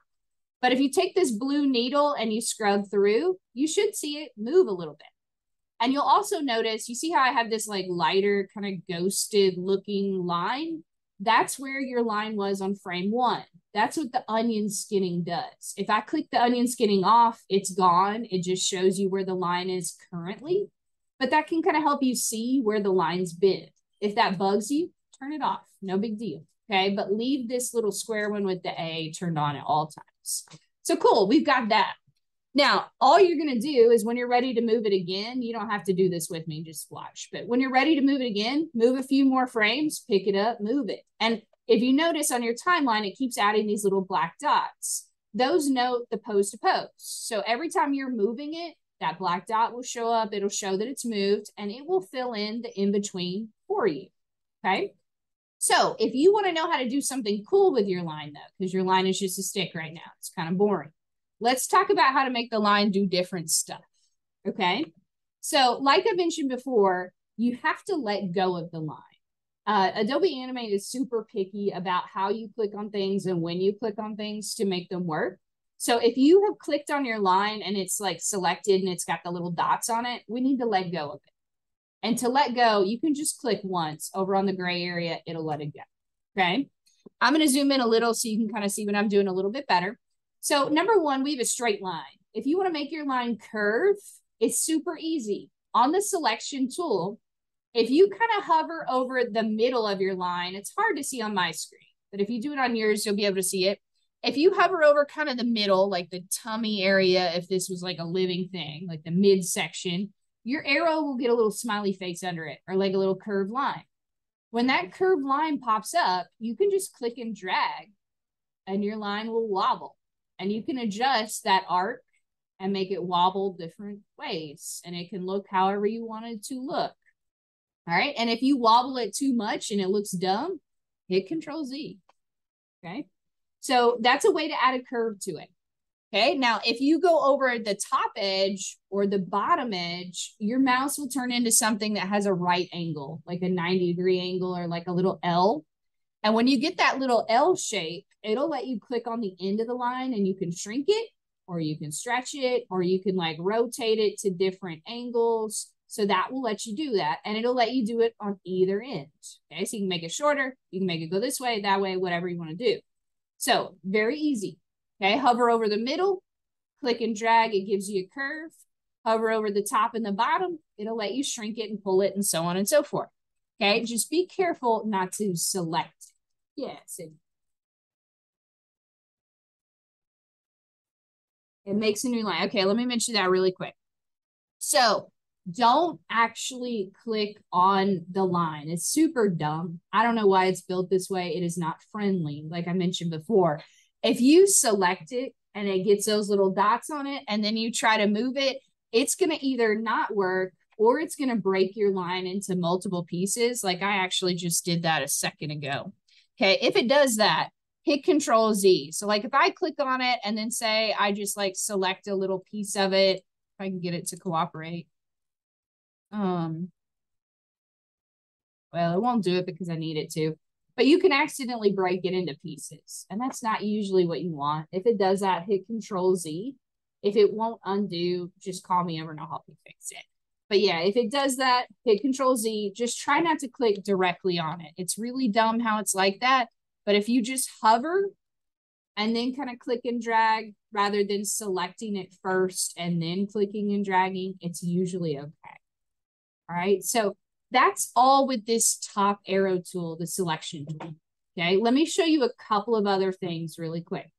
S1: But if you take this blue needle and you scrub through, you should see it move a little bit. And you'll also notice, you see how I have this like lighter kind of ghosted looking line? That's where your line was on frame 1. That's what the onion skinning does. If I click the onion skinning off, it's gone. It just shows you where the line is currently. But that can kind of help you see where the line's been. If that bugs you, turn it off. No big deal. Okay, but leave this little square one with the A turned on at all times. So cool, we've got that. Now, all you're going to do is when you're ready to move it again, you don't have to do this with me, just watch. But when you're ready to move it again, move a few more frames, pick it up, move it. And if you notice on your timeline, it keeps adding these little black dots. Those note the pose to pose. So every time you're moving it, that black dot will show up. It'll show that it's moved and it will fill in the in-between for you. Okay. So if you want to know how to do something cool with your line though, because your line is just a stick right now, it's kind of boring. Let's talk about how to make the line do different stuff. Okay. So like I mentioned before, you have to let go of the line. Adobe Animate is super picky about how you click on things and when you click on things to make them work. So if you have clicked on your line and it's like selected and it's got the little dots on it, we need to let go of it. And to let go, you can just click once over on the gray area. It'll let it go. Okay. I'm going to zoom in a little so you can kind of see what I'm doing a little bit better. So number 1, we have a straight line. If you want to make your line curve, it's super easy. On the selection tool, if you kind of hover over the middle of your line, it's hard to see on my screen, but if you do it on yours, you'll be able to see it. If you hover over kind of the middle, like the tummy area, if this was like a living thing, like the midsection, your arrow will get a little smiley face under it or like a little curved line. When that curved line pops up, you can just click and drag and your line will wobble. And you can adjust that arc and make it wobble different ways. And it can look however you want it to look. All right. And if you wobble it too much and it looks dumb, hit Control Z. Okay. So that's a way to add a curve to it. Okay. Now, if you go over the top edge or the bottom edge, your mouse will turn into something that has a right angle, like a 90-degree angle or like a little L. And when you get that little L shape, it'll let you click on the end of the line and you can shrink it or you can stretch it or you can like rotate it to different angles. So that will let you do that. And it'll let you do it on either end. Okay. So you can make it shorter. You can make it go this way, that way, whatever you want to do. So very easy. Okay. Hover over the middle, click and drag. It gives you a curve. Hover over the top and the bottom. It'll let you shrink it and pull it and so on and so forth. Okay. Just be careful not to select. Yes. It makes a new line. Okay. Let me mention that really quick. So don't actually click on the line. It's super dumb. I don't know why it's built this way. It is not friendly. Like I mentioned before, if you select it and it gets those little dots on it, and then you try to move it, it's going to either not work or it's going to break your line into multiple pieces. Like I actually just did that a second ago. Okay, if it does that, hit Control Z. So like if I click on it and then say I just like select a little piece of it, if I can get it to cooperate. Well, it won't do it because I need it to. But you can accidentally break it into pieces. And that's not usually what you want. If it does that, hit Control Z. If it won't undo, just call me over and I'll help you fix it. But yeah, if it does that, hit Control Z. Just try not to click directly on it. It's really dumb how it's like that. But if you just hover and then kind of click and drag rather than selecting it first and then clicking and dragging, it's usually okay. All right, so that's all with this top arrow tool, the selection tool. Okay, let me show you a couple of other things really quick.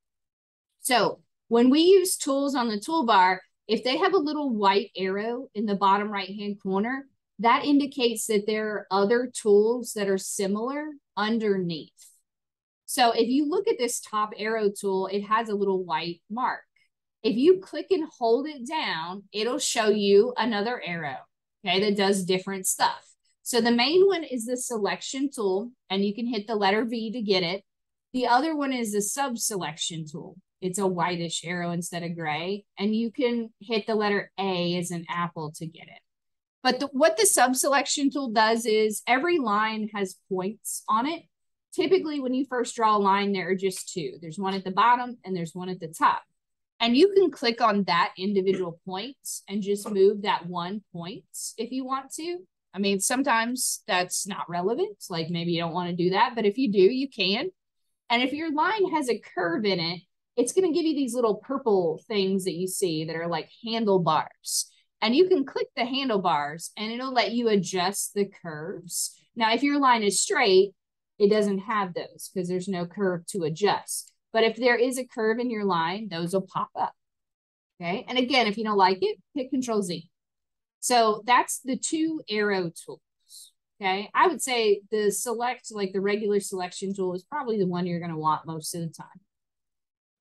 S1: So when we use tools on the toolbar, if they have a little white arrow in the bottom right-hand corner, that indicates that there are other tools that are similar underneath. So if you look at this top arrow tool, it has a little white mark. If you click and hold it down, it'll show you another arrow, okay, that does different stuff. So the main one is the selection tool, and you can hit the letter V to get it. The other one is the sub-selection tool. It's a whitish arrow instead of gray, and you can hit the letter A as an apple to get it. But what the sub-selection tool does is every line has points on it. Typically, when you first draw a line, there are just two. There's one at the bottom and there's one at the top. And you can click on that individual point and just move that one point if you want to. I mean, sometimes that's not relevant. Like maybe you don't want to do that, but if you do, you can. And if your line has a curve in it, it's going to give you these little purple things that you see that are like handlebars. And you can click the handlebars and it'll let you adjust the curves. Now, if your line is straight, it doesn't have those because there's no curve to adjust. But if there is a curve in your line, those will pop up. Okay. And again, if you don't like it, hit Control Z. So that's the two arrow tools. Okay. I would say the select, like the regular selection tool, is probably the one you're going to want most of the time.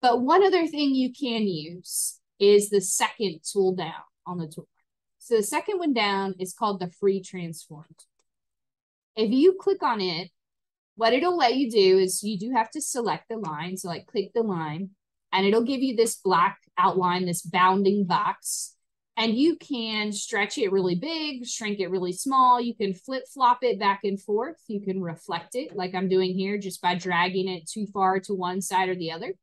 S1: But one other thing you can use is the second tool down on the toolbar. So the second one down is called the free transform tool. If you click on it, what it'll let you do is you do have to select the line. So like click the line and it'll give you this black outline, this bounding box. And you can stretch it really big, shrink it really small. You can flip flop it back and forth. You can reflect it like I'm doing here just by dragging it too far to one side or the other.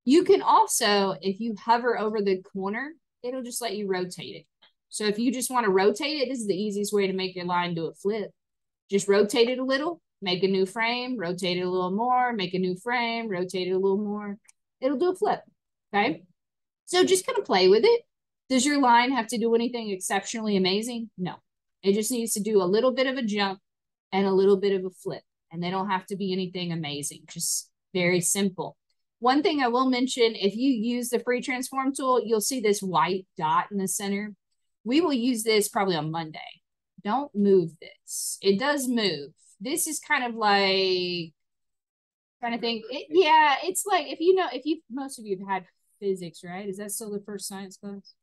S1: You can also, if you hover over the corner, it'll just let you rotate it. So if you just want to rotate it, this is the easiest way to make your line do a flip. Just rotate it a little, make a new frame, rotate it a little more, make a new frame, rotate it a little more. It'll do a flip, okay? So just kind of play with it. Does your line have to do anything exceptionally amazing? No. It just needs to do a little bit of a jump and a little bit of a flip. And they don't have to be anything amazing, just very simple. One thing I will mention, if you use the free transform tool, you'll see this white dot in the center. We will use this probably on Monday. Don't move this. It does move. This is kind of like, trying to think. Yeah, it's like, most of you have had physics, right? Is that still the first science class?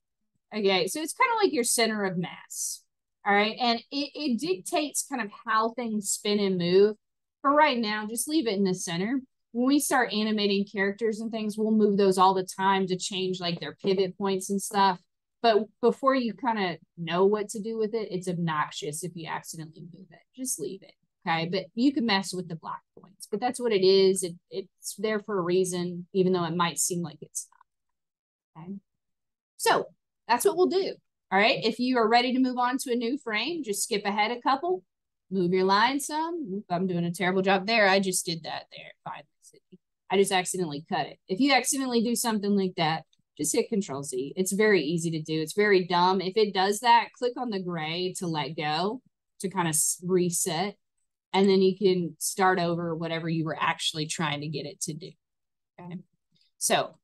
S1: Okay, so it's kind of like your center of mass. All right, and it dictates kind of how things spin and move. For right now, just leave it in the center. When we start animating characters and things, we'll move those all the time to change like their pivot points and stuff. But before you kind of know what to do with it, it's obnoxious if you accidentally move it. Just leave it, okay? But you can mess with the black points. But that's what it is. It's there for a reason, even though it might seem like it's not, okay? So that's what we'll do, all right? If you are ready to move on to a new frame, just skip ahead a couple, move your line some. Oop, I'm doing a terrible job there. I just did that there. Fine. I just accidentally cut it. If you accidentally do something like that, just hit Control Z. It's very easy to do. It's very dumb. If it does that, click on the gray to let go, to kind of reset, and then you can start over whatever you were actually trying to get it to do. Okay. So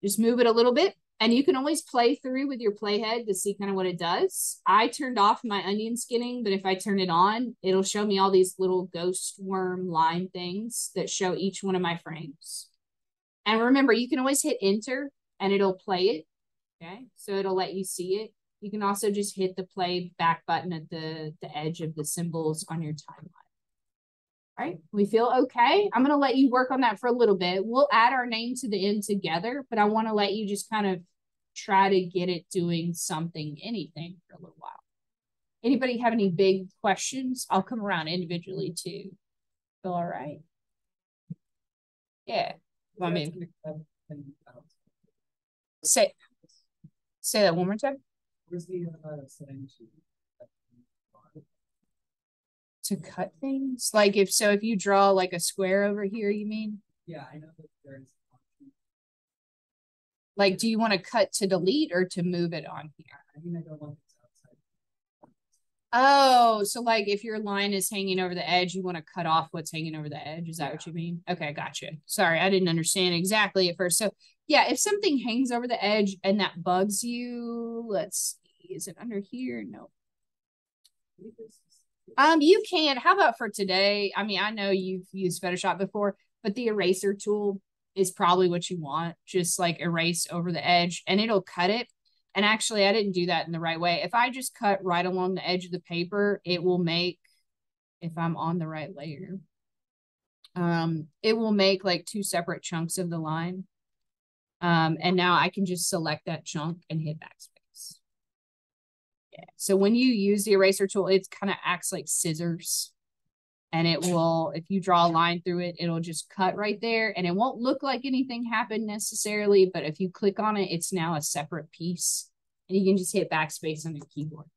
S1: just move it a little bit, and you can always play through with your playhead to see kind of what it does. I turned off my onion skinning, but if I turn it on, it'll show me all these little ghost worm line things that show each one of my frames. And remember, you can always hit enter and it'll play it. Okay, so it'll let you see it. You can also just hit the play back button at the edge of the symbols on your timeline. All right, we feel okay. I'm going to let you work on that for a little bit. We'll add our name to the end together, but I want to let you just kind of try to get it doing something, anything for a little while. Anybody have any big questions? I'll come around individually too. Feel all right? Yeah. Well, I mean, say that one more time.
S2: Where's the setting
S1: to cut things? Like if you draw like a square over here, you mean?
S2: Yeah, I know that there's
S1: like, do you want to cut to delete or to move it on here?
S2: I mean, I don't want this outside.
S1: Oh, so like if your line is hanging over the edge, you want to cut off what's hanging over the edge. Is that what you mean? Okay, gotcha. Sorry, I didn't understand exactly at first. So yeah, if something hangs over the edge and that bugs you, let's see, is it under here? No. You can. How about for today? I mean, I know you've used Photoshop before, but the eraser tool is probably what you want. Just like erase over the edge and it'll cut it. And actually, I didn't do that in the right way. If I just cut right along the edge of the paper, it will make, if I'm on the right layer, it will make like two separate chunks of the line. And now I can just select that chunk and hit backspace. Yeah. So when you use the eraser tool, it kind of acts like scissors. And it will, if you draw a line through it, it'll just cut right there. And it won't look like anything happened necessarily. But if you click on it, it's now a separate piece. And you can just hit backspace on your keyboard.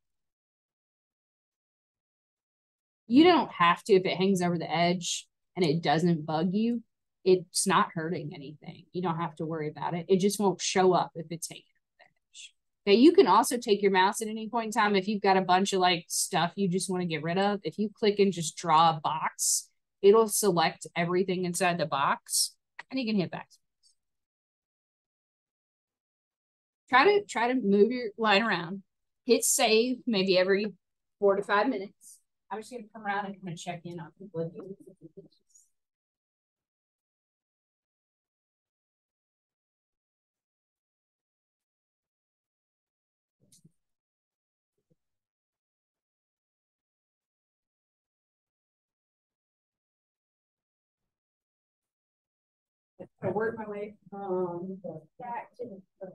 S1: You don't have to if it hangs over the edge and it doesn't bug you. It's not hurting anything. You don't have to worry about it. It just won't show up if it's hanging over the edge. Okay, you can also take your mouse at any point in time if you've got a bunch of like stuff you just want to get rid of. If you click and just draw a box, it'll select everything inside the box and you can hit backspace. Try to move your line around. Hit save maybe every 4 to 5 minutes. I'm just gonna come around and kind of check in on people. I work my way from the back to the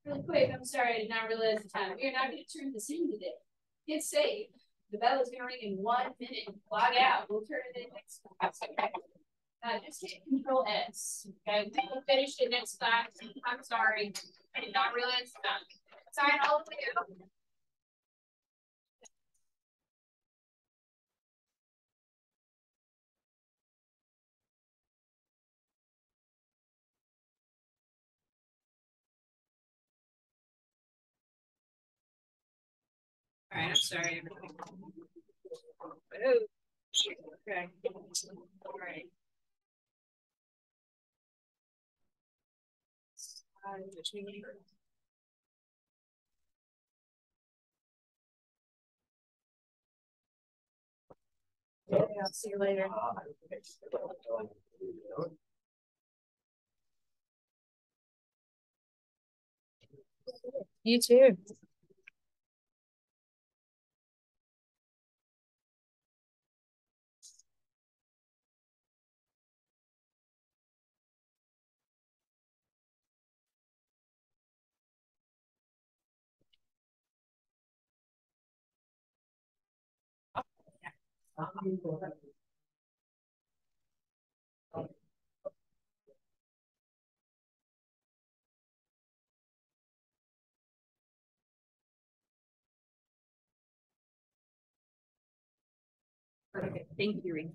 S1: Really quick, I'm sorry, I did not realize the time. We are not going to turn this in today. Get safe. The bell is going to ring in 1 minute. Log out. We'll turn it in next class. Okay. Just hit Control S. Okay, we will finish it next class. I'm sorry. I did not realize the time. Sign all the way out. All right, I'm sorry. Oh, okay. All right. Which we need. Okay, I'll see you later. You too. Perfect. Thank you, Rita.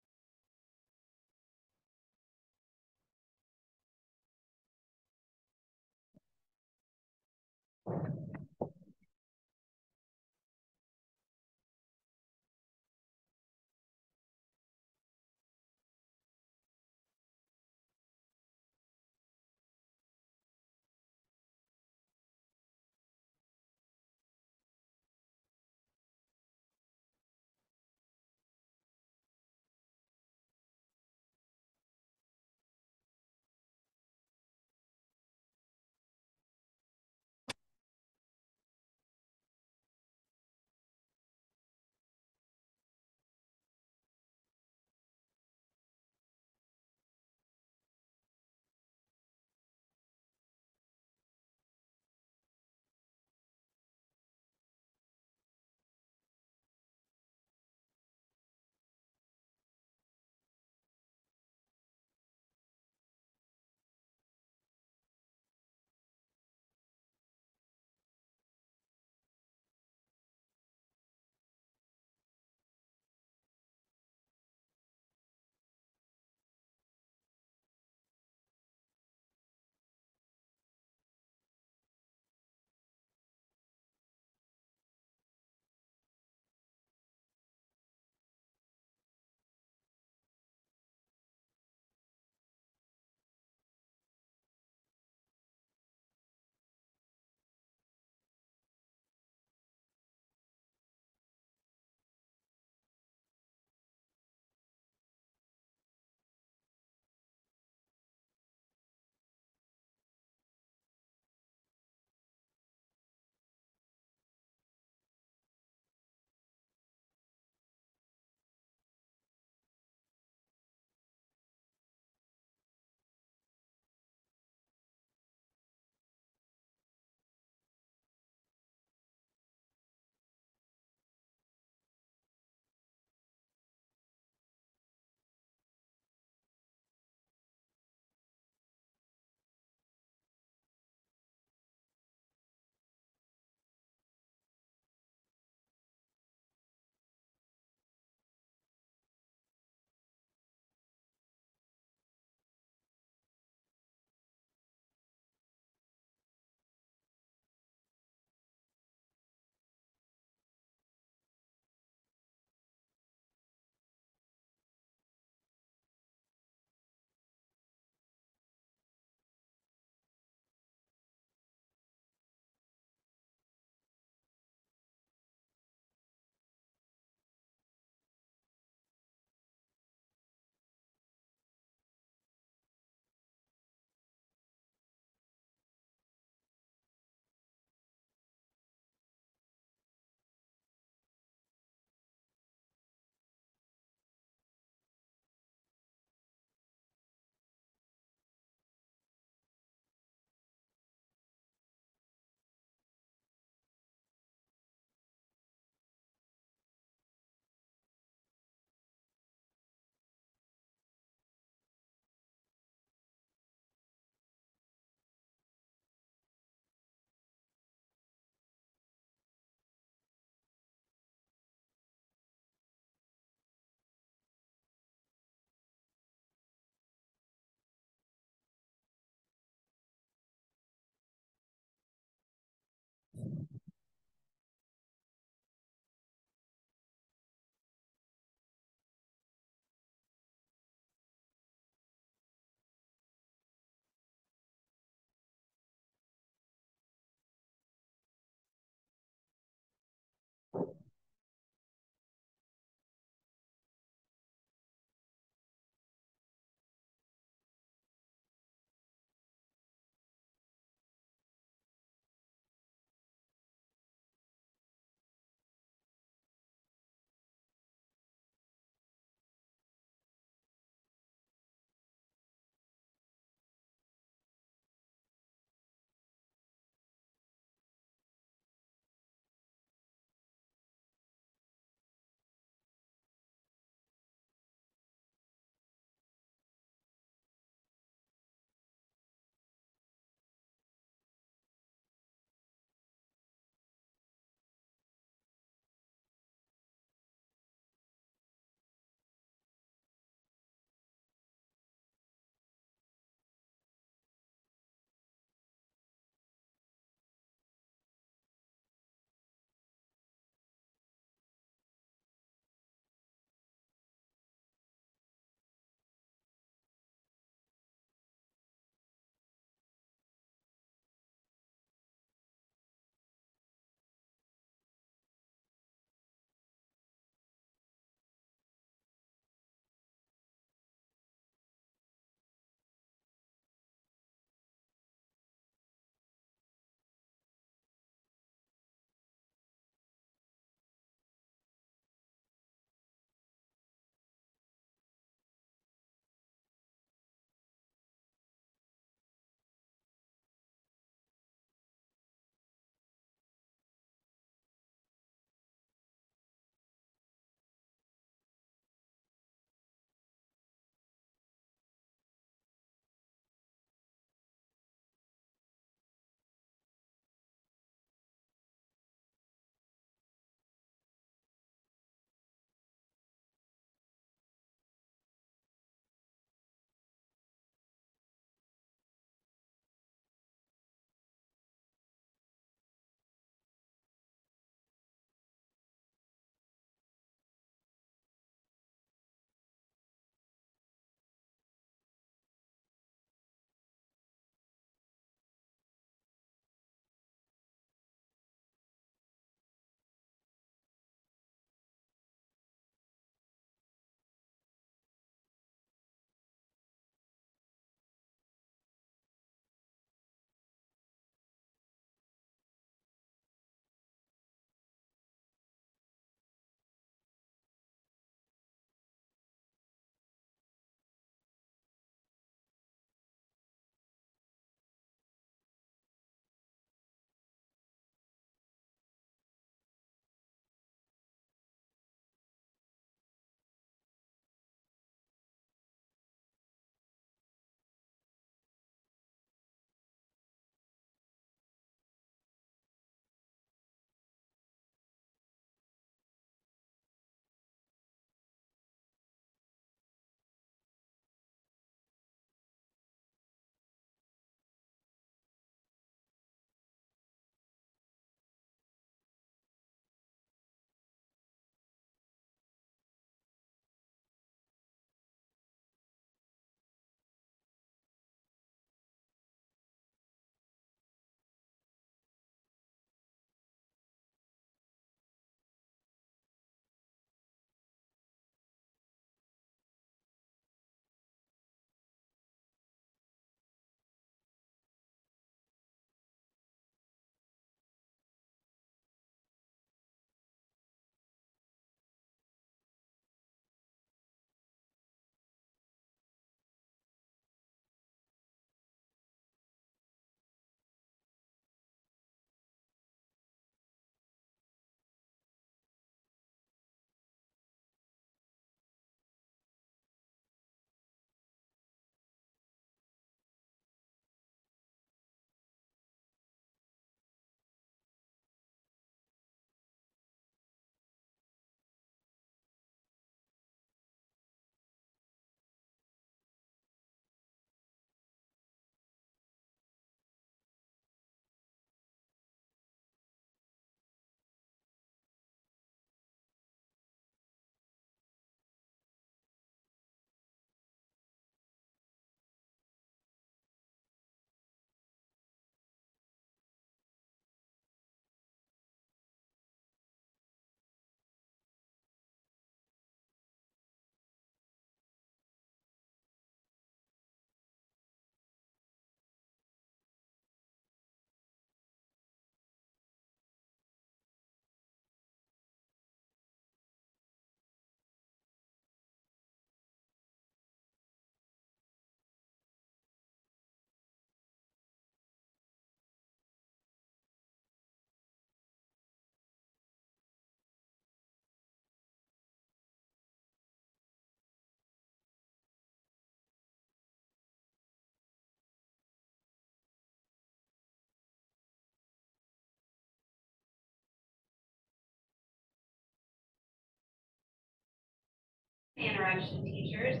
S3: interaction teachers.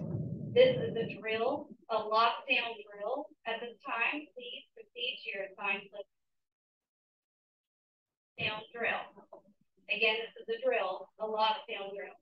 S3: This is a drill, a lockdown drill. At this time, please proceed to your assigned lockdown drill. Again, this is a drill, a lockdown drill.